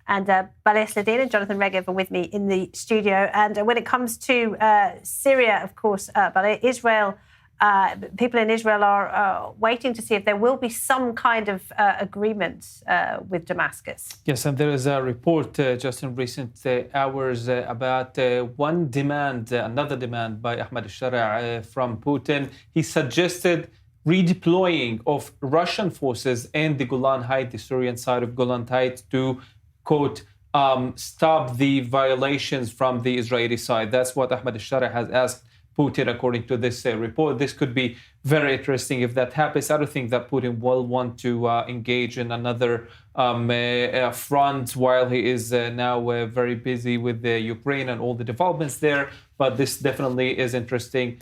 And Balig Sladeen and Jonathan Regev are with me in the studio. And when it comes to Syria, of course, Balig, Israel, people in Israel are waiting to see if there will be some kind of agreement with Damascus. Yes, and there is a report just in recent hours about another demand by Al-Sharaa from Putin. He suggested redeploying of Russian forces in the Golan Heights, the Syrian side of Golan Heights, to, quote, stop the violations from the Israeli side. That's what Al-Sharaa has asked Putin, according to this report. This could be very interesting if that happens. I don't think that Putin will want to engage in another front while he is now very busy with the Ukraine and all the developments there. But this definitely is interesting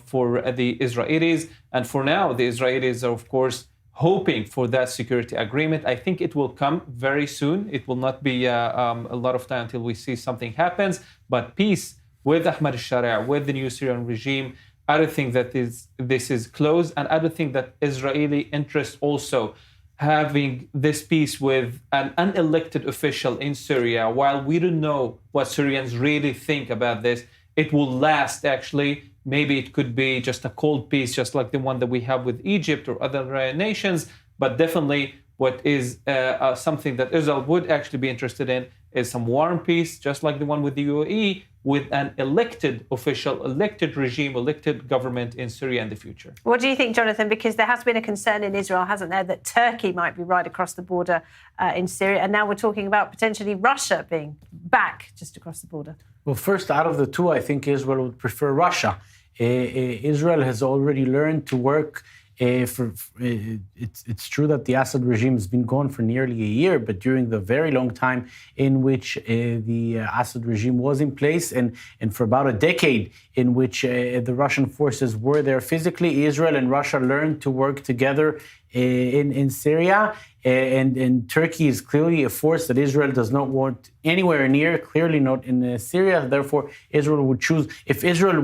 for the Israelis. And for now, the Israelis are, of course, hoping for that security agreement. I think it will come very soon. It will not be a lot of time until we see something happens. But peace with Al-Sharaa, with the new Syrian regime, I don't think that this is close. And I don't think that Israeli interest also having this peace with an unelected official in Syria, while we don't know what Syrians really think about this, it will last actually. Maybe it could be just a cold peace, just like the one that we have with Egypt or other nations. But definitely what is something that Israel would actually be interested in is some warm peace, just like the one with the UAE, with an elected official, elected regime, elected government in Syria in the future. What do you think, Jonathan? Because there has been a concern in Israel, hasn't there, that Turkey might be right across the border in Syria. And now we're talking about potentially Russia being back just across the border. Well, first, out of the two, I think Israel would prefer Russia. Israel has already learned to work. It's true that the Assad regime has been gone for nearly a year, but during the very long time in which the Assad regime was in place, and for about a decade in which the Russian forces were there physically, Israel and Russia learned to work together in Syria. And Turkey is clearly a force that Israel does not want anywhere near, clearly not in Syria. Therefore, Israel would choose, if Israel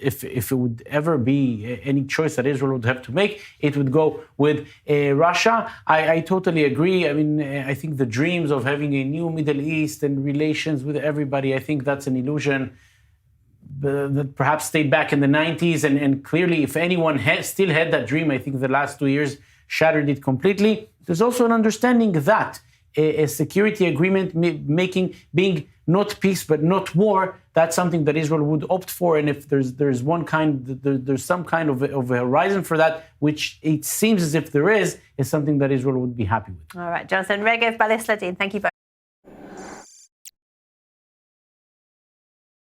if it would ever be any choice that Israel would have to make, it would go with Russia. I totally agree. I mean, I think the dreams of having a new Middle East and relations with everybody, I think that's an illusion that perhaps stayed back in the 90s. And clearly, if anyone still had that dream, I think the last 2 years shattered it completely. There's also an understanding that a security agreement being not peace but not war, that's something that Israel would opt for. And if there's some kind of a horizon for that, which it seems as if there is something that Israel would be happy with. All right, Jonathan Regev, Balig Sladeen, thank you both.